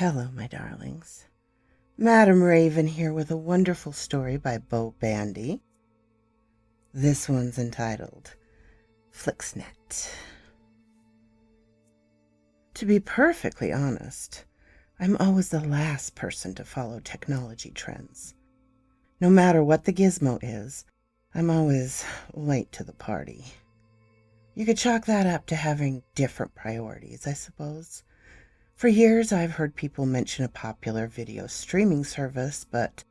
Hello, my darlings. Madam Raven here with a wonderful story by Bo Bandy. This one's entitled Flixnet. To be perfectly honest, I'm always the last person to follow technology trends. No matter what the gizmo is, I'm always late to the party. You could chalk that up to having different priorities, I suppose. For years, I've heard people mention a popular video streaming service, but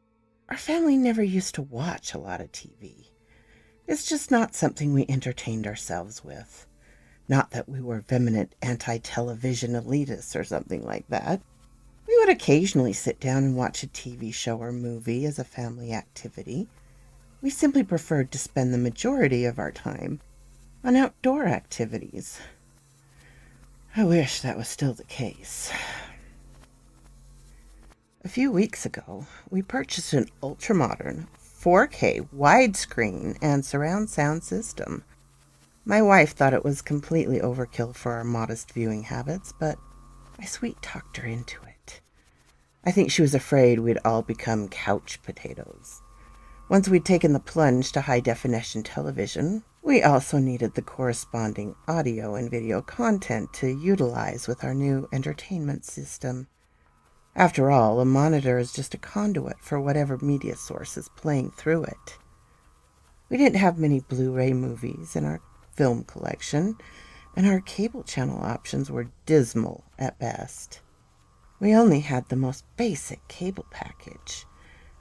our family never used to watch a lot of TV. It's just not something we entertained ourselves with. Not that we were vehement anti-television elitists or something like that. We would occasionally sit down and watch a TV show or movie as a family activity. We simply preferred to spend the majority of our time on outdoor activities. I wish that was still the case. A few weeks ago, we purchased an ultramodern 4K widescreen and surround sound system. My wife thought it was completely overkill for our modest viewing habits, but I sweet-talked her into it. I think she was afraid we'd all become couch potatoes. Once we'd taken the plunge to high-definition television, we also needed the corresponding audio and video content to utilize with our new entertainment system. After all, a monitor is just a conduit for whatever media source is playing through it. We didn't have many Blu-ray movies in our film collection, and our cable channel options were dismal at best. We only had the most basic cable package,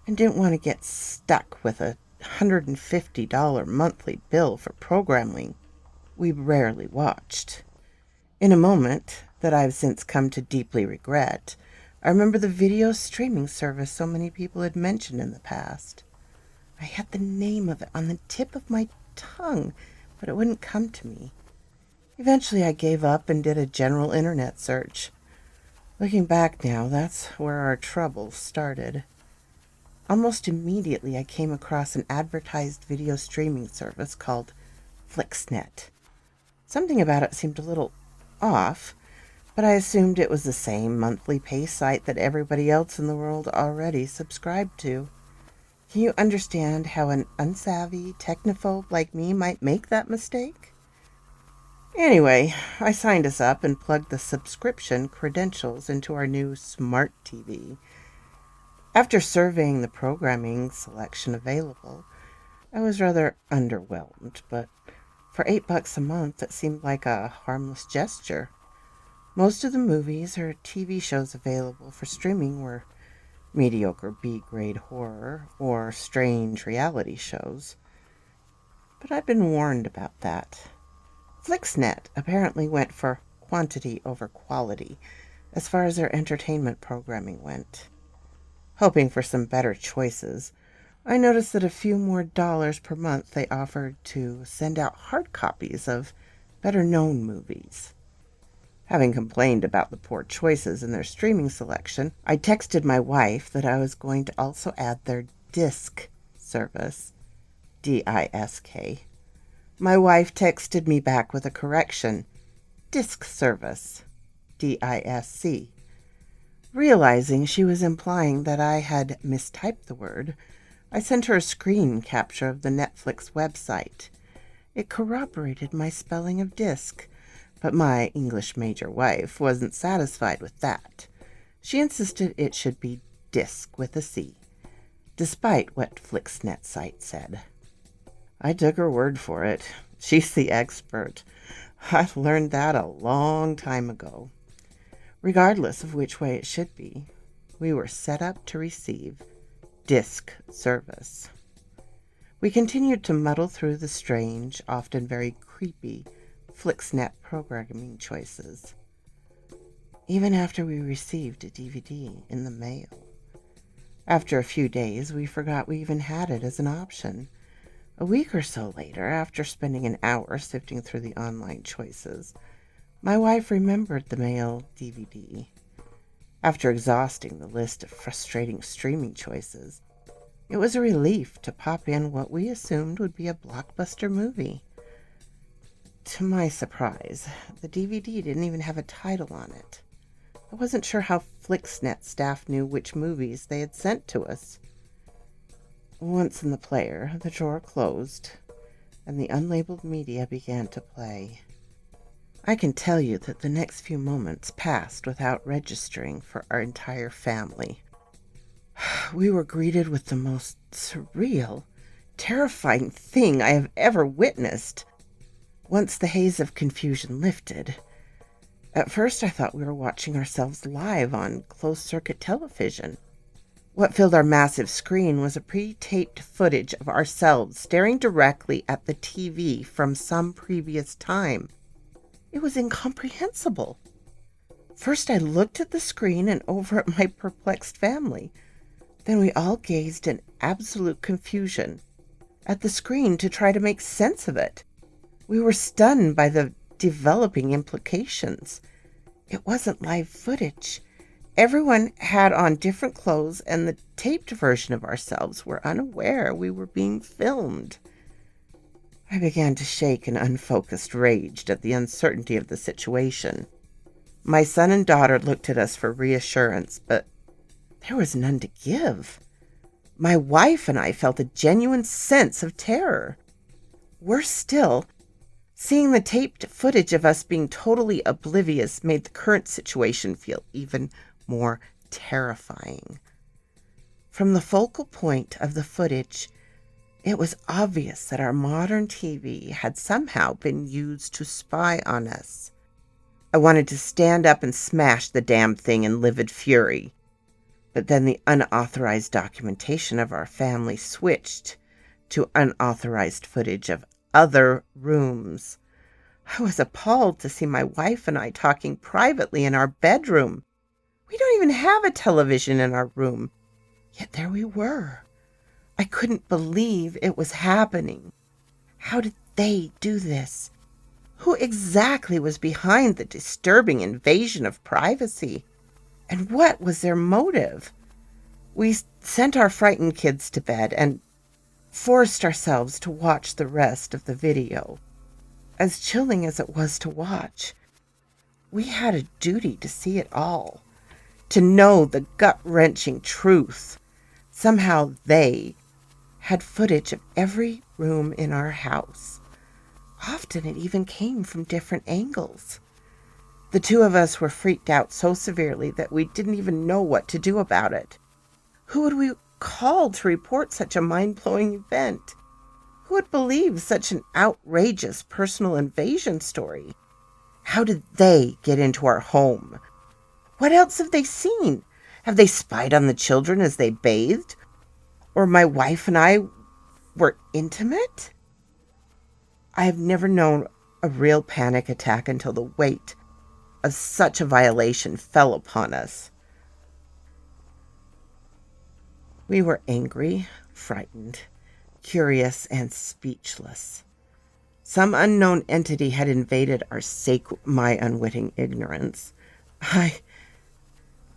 and didn't want to get stuck with a $150 monthly bill for programming we rarely watched. In a moment that I've since come to deeply regret, I remember the video streaming service so many people had mentioned in the past. I had the name of it on the tip of my tongue, but it wouldn't come to me. Eventually I gave up and did a general internet search. Looking back now, that's where our troubles started. Almost immediately, I came across an advertised video streaming service called Flixnet. Something about it seemed a little off, but I assumed it was the same monthly pay site that everybody else in the world already subscribed to. Can you understand how an unsavvy technophobe like me might make that mistake? Anyway, I signed us up and plugged the subscription credentials into our new smart TV. After surveying the programming selection available, I was rather underwhelmed, but for $8 a month, it seemed like a harmless gesture. Most of the movies or TV shows available for streaming were mediocre B-grade horror or strange reality shows. But I'd been warned about that. Flixnet apparently went for quantity over quality as far as their entertainment programming went. Hoping for some better choices, I noticed that a few more dollars per month they offered to send out hard copies of better-known movies. Having complained about the poor choices in their streaming selection, I texted my wife that I was going to also add their disc service, D-I-S-K. My wife texted me back with a correction, disc service, D-I-S-C. Realizing she was implying that I had mistyped the word, I sent her a screen capture of the Netflix website. It corroborated my spelling of disc, but my English major wife wasn't satisfied with that. She insisted it should be disc with a C, despite what Flixnet site said. I took her word for it. She's the expert. I learned that a long time ago. Regardless of which way it should be, we were set up to receive disc service. We continued to muddle through the strange, often very creepy, Flixnet programming choices, even after we received a DVD in the mail. After a few days, we forgot we even had it as an option. A week or so later, after spending an hour sifting through the online choices, my wife remembered the mail DVD. After exhausting the list of frustrating streaming choices, it was a relief to pop in what we assumed would be a blockbuster movie. To my surprise, the DVD didn't even have a title on it. I wasn't sure how Flixnet staff knew which movies they had sent to us. Once in the player, the drawer closed, and the unlabeled media began to play. I can tell you that the next few moments passed without registering for our entire family. We were greeted with the most surreal, terrifying thing I have ever witnessed. Once the haze of confusion lifted, at first I thought we were watching ourselves live on closed-circuit television. What filled our massive screen was a pre-taped footage of ourselves staring directly at the TV from some previous time. It was incomprehensible. First I looked at the screen and over at my perplexed family. Then we all gazed in absolute confusion at the screen to try to make sense of it. We were stunned by the developing implications. It wasn't live footage. Everyone had on different clothes, and the taped version of ourselves were unaware we were being filmed. I began to shake in unfocused rage at the uncertainty of the situation. My son and daughter looked at us for reassurance, but there was none to give. My wife and I felt a genuine sense of terror. Worse still, seeing the taped footage of us being totally oblivious made the current situation feel even more terrifying. From the focal point of the footage, it was obvious that our modern TV had somehow been used to spy on us. I wanted to stand up and smash the damn thing in livid fury. But then the unauthorized documentation of our family switched to unauthorized footage of other rooms. I was appalled to see my wife and I talking privately in our bedroom. We don't even have a television in our room. Yet there we were. I couldn't believe it was happening. How did they do this? Who exactly was behind the disturbing invasion of privacy? And what was their motive? We sent our frightened kids to bed and forced ourselves to watch the rest of the video. As chilling as it was to watch, we had a duty to see it all, to know the gut-wrenching truth. Somehow they had footage of every room in our house. Often it even came from different angles. The two of us were freaked out so severely that we didn't even know what to do about it. Who would we call to report such a mind-blowing event? Who would believe such an outrageous personal invasion story? How did they get into our home? What else have they seen? Have they spied on the children as they bathed? Or my wife and I were intimate? I have never known a real panic attack until the weight of such a violation fell upon us. We were angry, frightened, curious, and speechless. Some unknown entity had invaded our my unwitting ignorance. I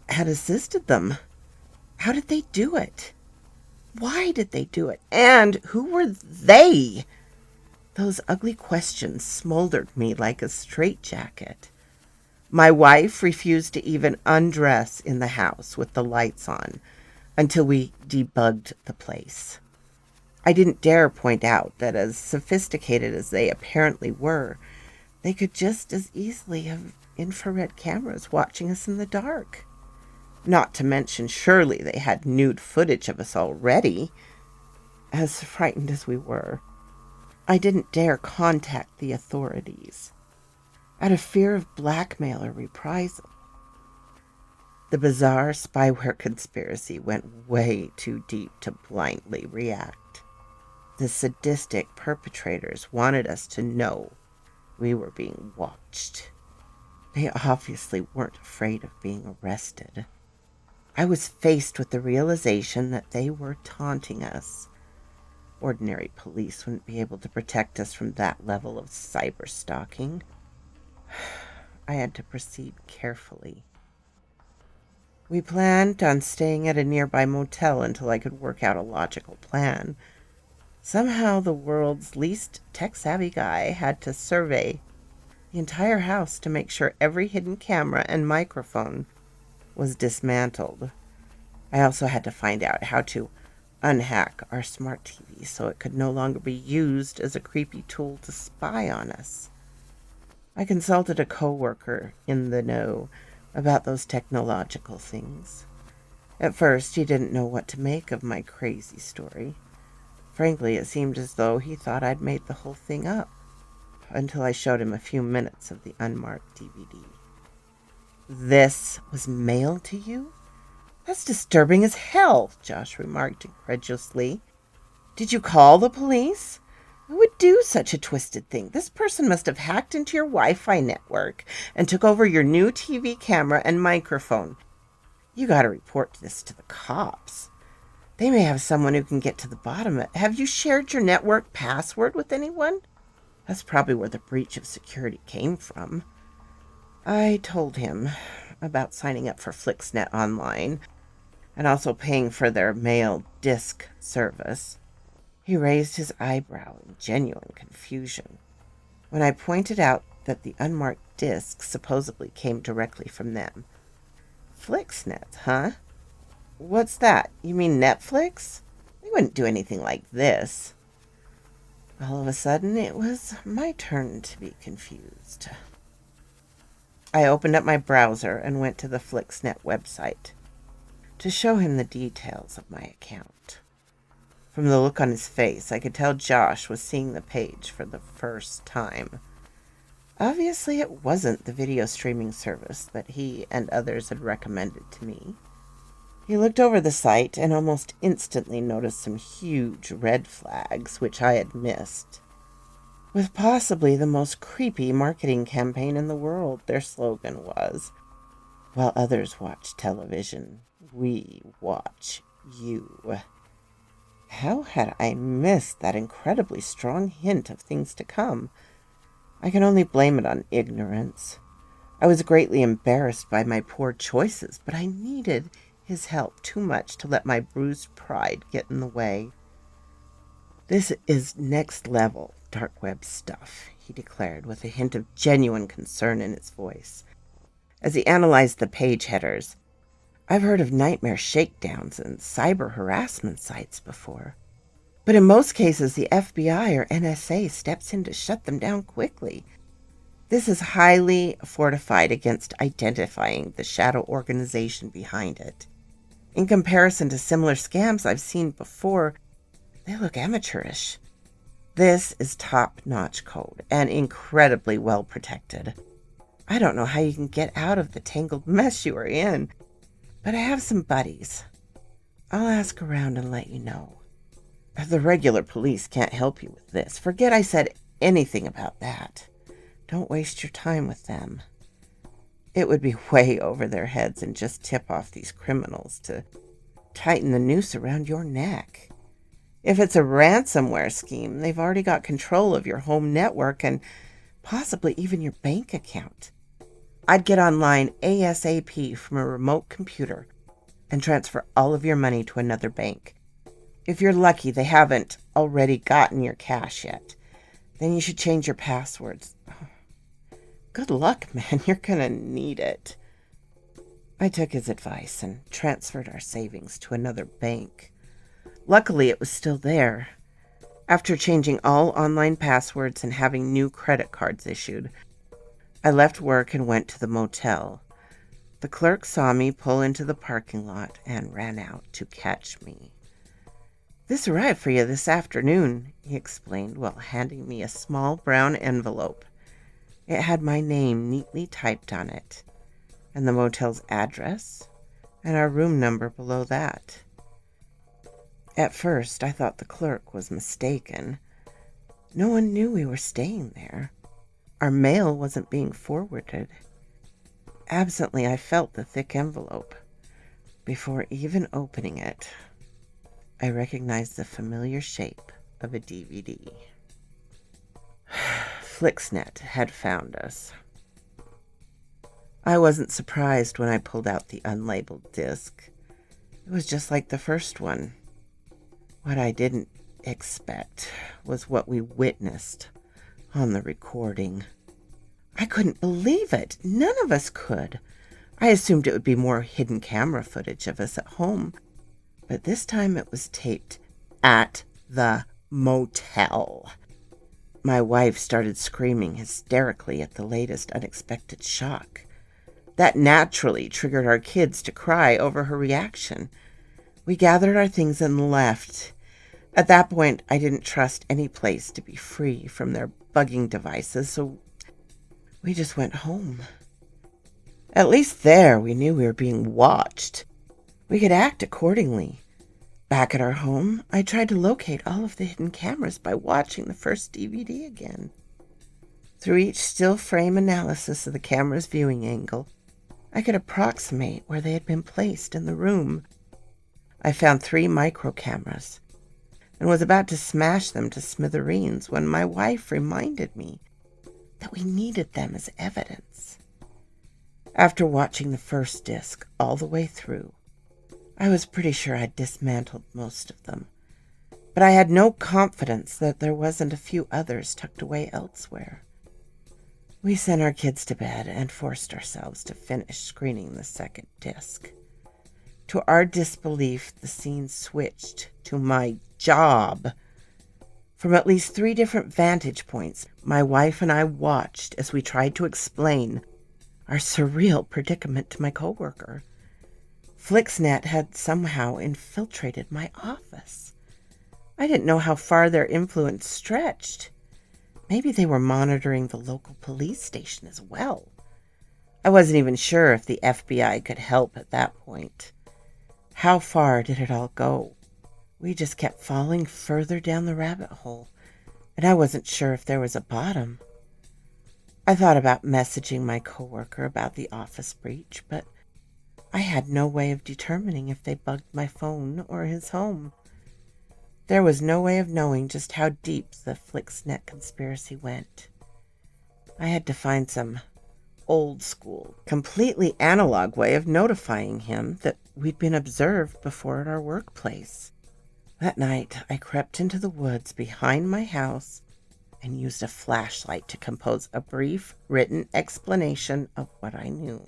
had assisted them. How did they do it? Why did they do it? And who were they? Those ugly questions smoldered me like a straitjacket. My wife refused to even undress in the house with the lights on until we debugged the place. I didn't dare point out that as sophisticated as they apparently were, they could just as easily have infrared cameras watching us in the dark. Not to mention, surely they had nude footage of us already. As frightened as we were, I didn't dare contact the authorities, out of fear of blackmail or reprisal. The bizarre spyware conspiracy went way too deep to blindly react. The sadistic perpetrators wanted us to know we were being watched. They obviously weren't afraid of being arrested. I was faced with the realization that they were taunting us. Ordinary police wouldn't be able to protect us from that level of cyber-stalking. I had to proceed carefully. We planned on staying at a nearby motel until I could work out a logical plan. Somehow the world's least tech-savvy guy had to survey the entire house to make sure every hidden camera and microphone was dismantled. I also had to find out how to unhack our smart TV so it could no longer be used as a creepy tool to spy on us. I consulted a coworker in the know about those technological things. At first, he didn't know what to make of my crazy story. Frankly, it seemed as though he thought I'd made the whole thing up, until I showed him a few minutes of the unmarked DVD. "This was mailed to you? That's disturbing as hell," Josh remarked incredulously. "Did you call the police? Who would do such a twisted thing? This person must have hacked into your Wi-Fi network and took over your new TV camera and microphone. You gotta report this to the cops. They may have someone who can get to the bottom of it. Have you shared your network password with anyone? That's probably where the breach of security came from." I told him about signing up for Flixnet Online and also paying for their mail disc service. He raised his eyebrow in genuine confusion when I pointed out that the unmarked discs supposedly came directly from them. "Flixnet, huh? What's that? You mean Netflix? They wouldn't do anything like this." All of a sudden, it was my turn to be confused. I opened up my browser and went to the Flixnet website to show him the details of my account. From the look on his face, I could tell Josh was seeing the page for the first time. Obviously, it wasn't the video streaming service that he and others had recommended to me. He looked over the site and almost instantly noticed some huge red flags, which I had missed. With possibly the most creepy marketing campaign in the world, their slogan was, "While others watch television, we watch you." How had I missed that incredibly strong hint of things to come? I can only blame it on ignorance. I was greatly embarrassed by my poor choices, but I needed his help too much to let my bruised pride get in the way. "This is next level dark web stuff," he declared with a hint of genuine concern in his voice. As he analyzed the page headers, "I've heard of nightmare shakedowns and cyber harassment sites before, but in most cases the FBI or NSA steps in to shut them down quickly. This is highly fortified against identifying the shadow organization behind it. In comparison to similar scams I've seen before, they look amateurish. This is top-notch code and incredibly well protected. I don't know how you can get out of the tangled mess you are in, but I have some buddies. I'll ask around and let you know. The regular police can't help you with this. Forget I said anything about that. Don't waste your time with them. It would be way over their heads and just tip off these criminals to tighten the noose around your neck. If it's a ransomware scheme, they've already got control of your home network and possibly even your bank account. I'd get online ASAP from a remote computer and transfer all of your money to another bank. If you're lucky they haven't already gotten your cash yet, then you should change your passwords. Good luck, man. You're gonna need it." I took his advice and transferred our savings to another bank. Luckily, it was still there. After changing all online passwords and having new credit cards issued, I left work and went to the motel. The clerk saw me pull into the parking lot and ran out to catch me. "This arrived for you this afternoon," he explained while handing me a small brown envelope. It had my name neatly typed on it, and the motel's address, and our room number below that. At first, I thought the clerk was mistaken. No one knew we were staying there. Our mail wasn't being forwarded. Absently, I felt the thick envelope. Before even opening it, I recognized the familiar shape of a DVD. Flixnet had found us. I wasn't surprised when I pulled out the unlabeled disc. It was just like the first one. What I didn't expect was what we witnessed on the recording. I couldn't believe it. None of us could. I assumed it would be more hidden camera footage of us at home, but this time it was taped at the motel. My wife started screaming hysterically at the latest unexpected shock. That naturally triggered our kids to cry over her reaction. We gathered our things and left. At that point, I didn't trust any place to be free from their bugging devices, so we just went home. At least there we knew we were being watched. We could act accordingly. Back at our home, I tried to locate all of the hidden cameras by watching the first DVD again. Through each still frame analysis of the camera's viewing angle, I could approximate where they had been placed in the room. I found 3 micro cameras and was about to smash them to smithereens when my wife reminded me that we needed them as evidence. After watching the first disc all the way through, I was pretty sure I'd dismantled most of them, but I had no confidence that there wasn't a few others tucked away elsewhere. We sent our kids to bed and forced ourselves to finish screening the second disc. To our disbelief, the scene switched to my job. From at least 3 different vantage points, my wife and I watched as we tried to explain our surreal predicament to my coworker. Flixnet had somehow infiltrated my office. I didn't know how far their influence stretched. Maybe they were monitoring the local police station as well. I wasn't even sure if the FBI could help at that point. How far did it all go? We just kept falling further down the rabbit hole, and I wasn't sure if there was a bottom. I thought about messaging my coworker about the office breach, but I had no way of determining if they bugged my phone or his home. There was no way of knowing just how deep the Flixnet conspiracy went. I had to find some old school, completely analog way of notifying him that we'd been observed before at our workplace. That night, I crept into the woods behind my house and used a flashlight to compose a brief, written explanation of what I knew.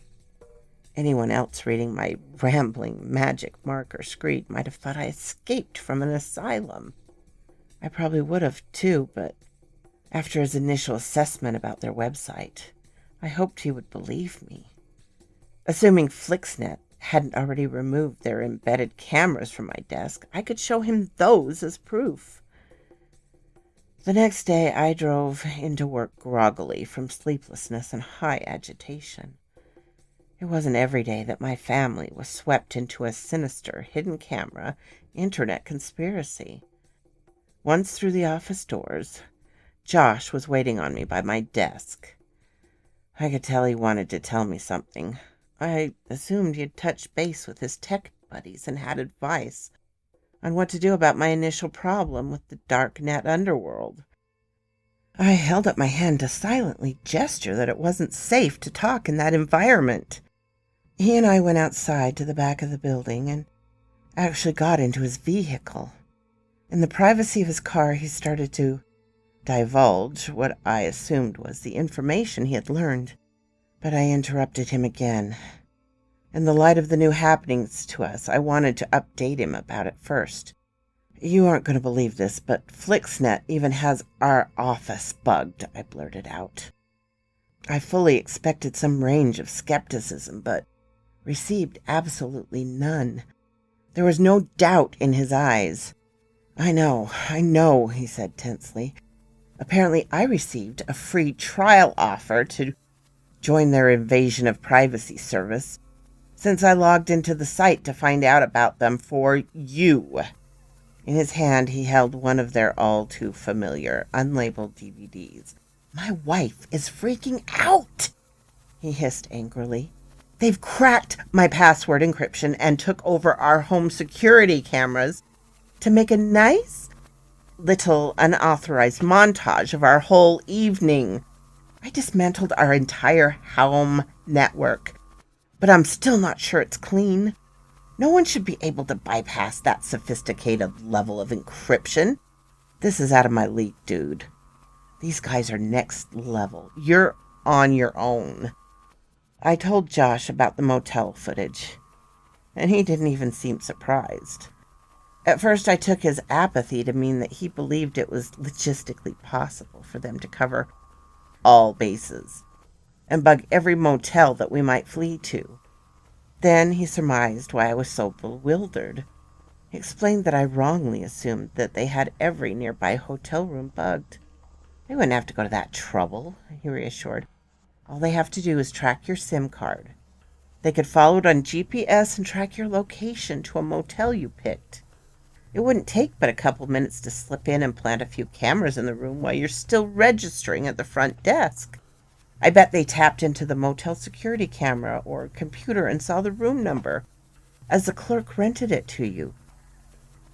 Anyone else reading my rambling magic marker screed might have thought I escaped from an asylum. I probably would have, too, but after his initial assessment about their website, I hoped he would believe me. Assuming Flixnet hadn't already removed their embedded cameras from my desk, I could show him those as proof. The next day, I drove into work groggily from sleeplessness and high agitation. It wasn't every day that my family was swept into a sinister, hidden camera, internet conspiracy. Once through the office doors, Josh was waiting on me by my desk. I could tell he wanted to tell me something. I assumed he had touched base with his tech buddies and had advice on what to do about my initial problem with the dark net underworld. I held up my hand to silently gesture that it wasn't safe to talk in that environment. He and I went outside to the back of the building and actually got into his vehicle. In the privacy of his car, he started to divulge what I assumed was the information he had learned. But I interrupted him again. In the light of the new happenings to us, I wanted to update him about it first. You aren't going to believe this, but Flixnet even has our office bugged, I blurted out. I fully expected some range of skepticism, but received absolutely none. There was no doubt in his eyes. I know, he said tensely. Apparently I received a free trial offer to join their invasion of privacy service since I logged into the site to find out about them for you. In his hand, he held one of their all-too-familiar, unlabeled DVDs. My wife is freaking out, he hissed angrily. They've cracked my password encryption and took over our home security cameras to make a nice little unauthorized montage of our whole evening. I dismantled our entire home network, but I'm still not sure it's clean. No one should be able to bypass that sophisticated level of encryption. This is out of my league, dude. These guys are next level. You're on your own. I told Josh about the motel footage, and he didn't even seem surprised. At first, I took his apathy to mean that he believed it was logistically possible for them to cover all bases and bug every motel that we might flee to. Then he surmised why I was so bewildered. He explained that I wrongly assumed that they had every nearby hotel room bugged. They wouldn't have to go to that trouble, he reassured. All they have to do is track your SIM card. They could follow it on GPS and track your location to a motel you picked. It wouldn't take but a couple minutes to slip in and plant a few cameras in the room while you're still registering at the front desk. I bet they tapped into the motel security camera or computer and saw the room number as the clerk rented it to you.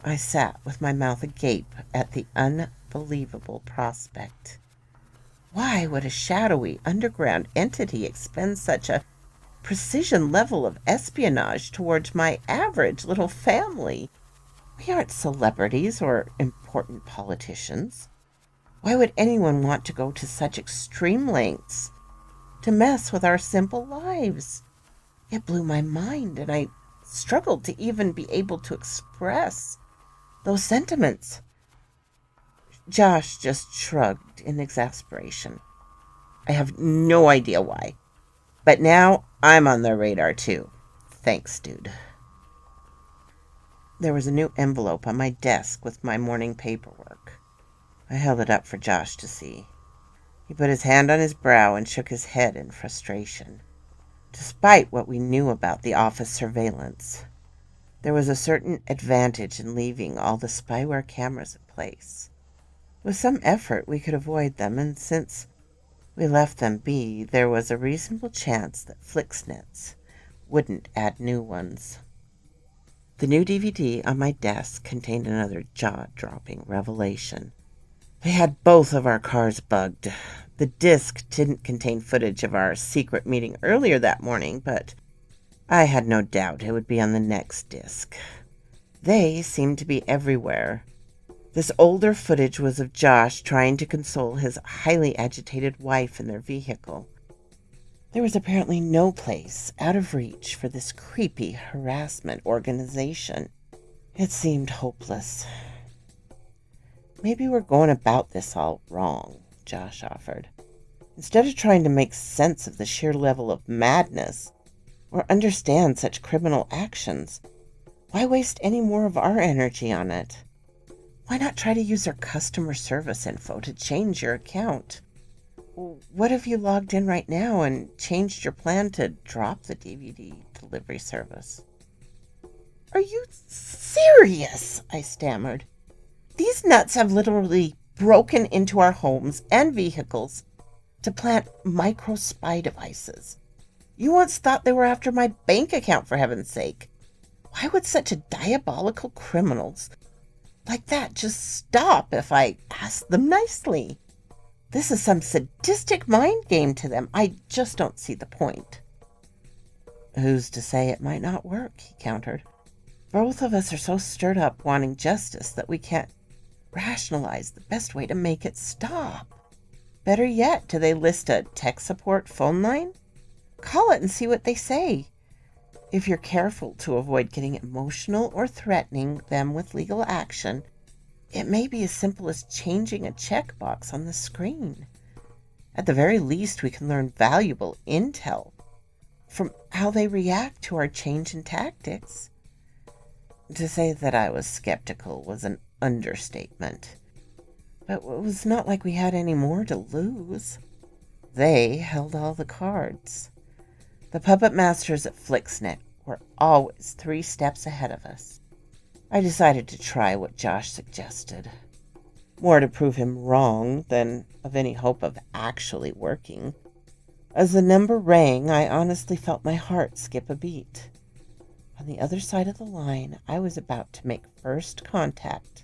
I sat with my mouth agape at the unbelievable prospect. Why would a shadowy underground entity expend such a precision level of espionage towards my average little family? We aren't celebrities or important politicians. Why would anyone want to go to such extreme lengths to mess with our simple lives? It blew my mind, and I struggled to even be able to express those sentiments. Josh just shrugged in exasperation. I have no idea why, but now I'm on their radar too. Thanks, dude. There was a new envelope on my desk with my morning paperwork. I held it up for Josh to see. He put his hand on his brow and shook his head in frustration. Despite what we knew about the office surveillance, there was a certain advantage in leaving all the spyware cameras in place. With some effort, we could avoid them, and since we left them be, there was a reasonable chance that Flixnets wouldn't add new ones. The new DVD on my desk contained another jaw-dropping revelation. They had both of our cars bugged. The disc didn't contain footage of our secret meeting earlier that morning, but I had no doubt it would be on the next disc. They seemed to be everywhere. This older footage was of Josh trying to console his highly agitated wife in their vehicle. There was apparently no place out of reach for this creepy harassment organization. It seemed hopeless. Maybe we're going about this all wrong, Josh offered. Instead of trying to make sense of the sheer level of madness or understand such criminal actions, why waste any more of our energy on it? Why not try to use our customer service info to change your account? What if you logged in right now and changed your plan to drop the DVD delivery service? Are you serious? I stammered. These nuts have literally broken into our homes and vehicles to plant micro spy devices. You once thought they were after my bank account, for heaven's sake. Why would such a diabolical criminals like that just stop if I asked them nicely? This is some sadistic mind game to them. I just don't see the point. Who's to say it might not work, he countered. Both of us are so stirred up wanting justice that we can't rationalize the best way to make it stop. Better yet, do they list a tech support phone line? Call it and see what they say. If you're careful to avoid getting emotional or threatening them with legal action, it may be as simple as changing a checkbox on the screen. At the very least, we can learn valuable intel from how they react to our change in tactics. To say that I was skeptical was an understatement. But it was not like we had any more to lose. They held all the cards. The puppet masters at Flixnet were always 3 steps ahead of us. I decided to try what Josh suggested. More to prove him wrong than of any hope of actually working. As the number rang, I honestly felt my heart skip a beat. On the other side of the line, I was about to make first contact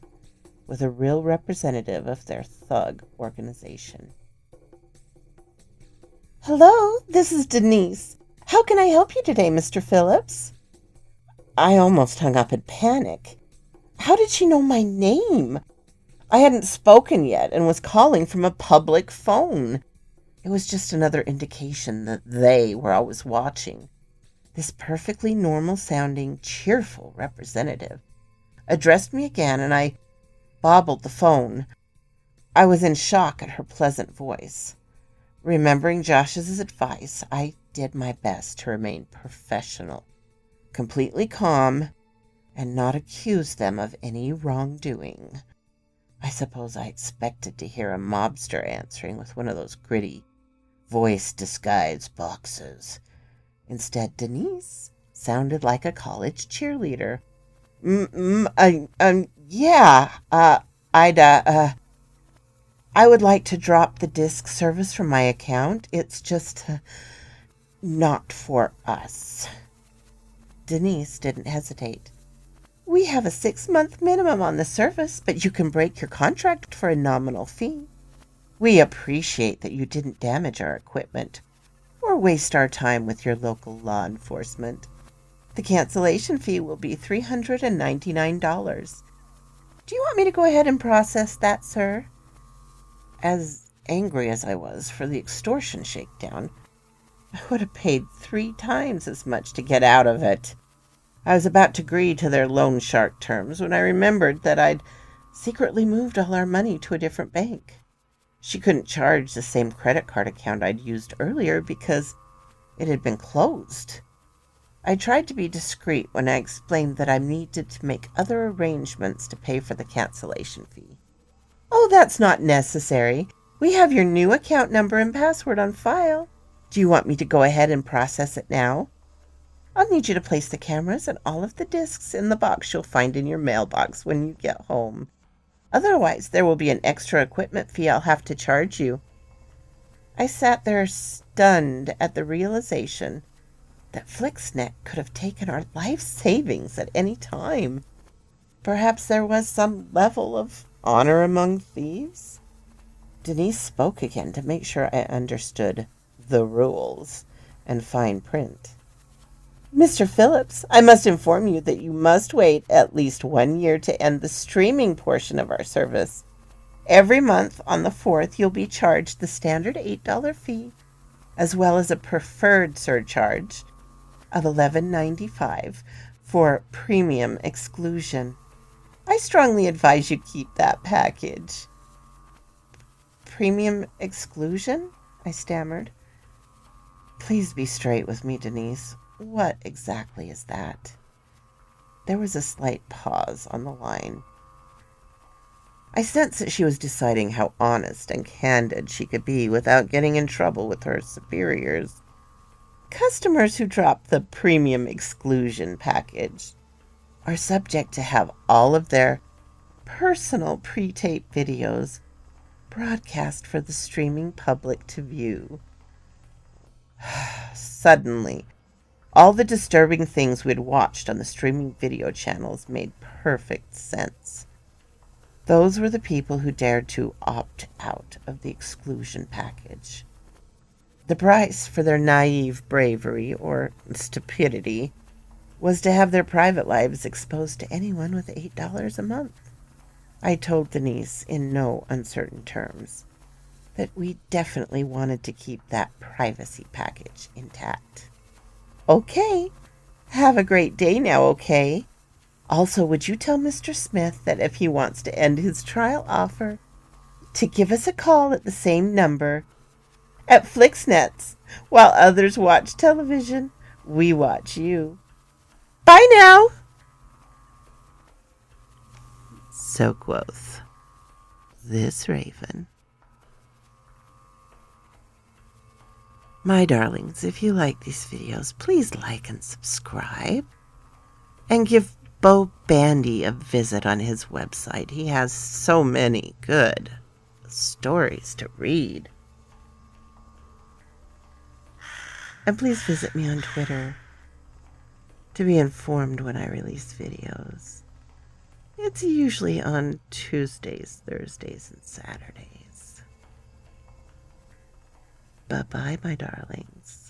with a real representative of their thug organization. Hello, this is Denise. How can I help you today, Mr. Phillips? I almost hung up in panic. How did she know my name? I hadn't spoken yet and was calling from a public phone. It was just another indication that they were always watching. This perfectly normal-sounding, cheerful representative addressed me again, and I bobbled the phone. I was in shock at her pleasant voice. Remembering Josh's advice, I did my best to remain professional, completely calm, and not accuse them of any wrongdoing. I suppose I expected to hear a mobster answering with one of those gritty voice disguise boxes. Instead, Denise sounded like a college cheerleader. Yeah, I would like to drop the disk service from my account. It's just not for us. Denise didn't hesitate. We have a 6-month minimum on the service, but you can break your contract for a nominal fee. We appreciate that you didn't damage our equipment or waste our time with your local law enforcement. The cancellation fee will be $399. Do you want me to go ahead and process that, sir? As angry as I was for the extortion shakedown, I would have paid 3 times as much to get out of it. I was about to agree to their loan shark terms when I remembered that I'd secretly moved all our money to a different bank. She couldn't charge the same credit card account I'd used earlier because it had been closed. I tried to be discreet when I explained that I needed to make other arrangements to pay for the cancellation fee. Oh, that's not necessary. We have your new account number and password on file. Do you want me to go ahead and process it now? I'll need you to place the cameras and all of the discs in the box you'll find in your mailbox when you get home. Otherwise, there will be an extra equipment fee I'll have to charge you. I sat there stunned at the realization that Flixnet could have taken our life savings at any time. Perhaps there was some level of honor among thieves? Denise spoke again to make sure I understood the rules and fine print. Mr. Phillips, I must inform you that you must wait at least 1 year to end the streaming portion of our service. Every month on the 4th, you'll be charged the standard $8 fee, as well as a preferred surcharge of $11.95 for premium exclusion. I strongly advise you keep that package. Premium exclusion? I stammered. Please be straight with me, Denise. What exactly is that? There was a slight pause on the line. I sensed that she was deciding how honest and candid she could be without getting in trouble with her superiors. Customers who drop the premium exclusion package are subject to have all of their personal pre-taped videos broadcast for the streaming public to view. Suddenly, all the disturbing things we had watched on the streaming video channels made perfect sense. Those were the people who dared to opt out of the exclusion package. The price for their naive bravery or stupidity was to have their private lives exposed to anyone with $8 a month. I told Denise in no uncertain terms that we definitely wanted to keep that privacy package intact. Okay, have a great day now, okay? Also, would you tell Mr. Smith that if he wants to end his trial offer, to give us a call at the same number. At Flixnet's, while others watch television, we watch you. Bye now! So quoth this raven. My darlings, if you like these videos, please like and subscribe. And give Bo Bandy a visit on his website. He has so many good stories to read. And please visit me on Twitter to be informed when I release videos. It's usually on Tuesdays, Thursdays, and Saturdays. Bye-bye, my darlings.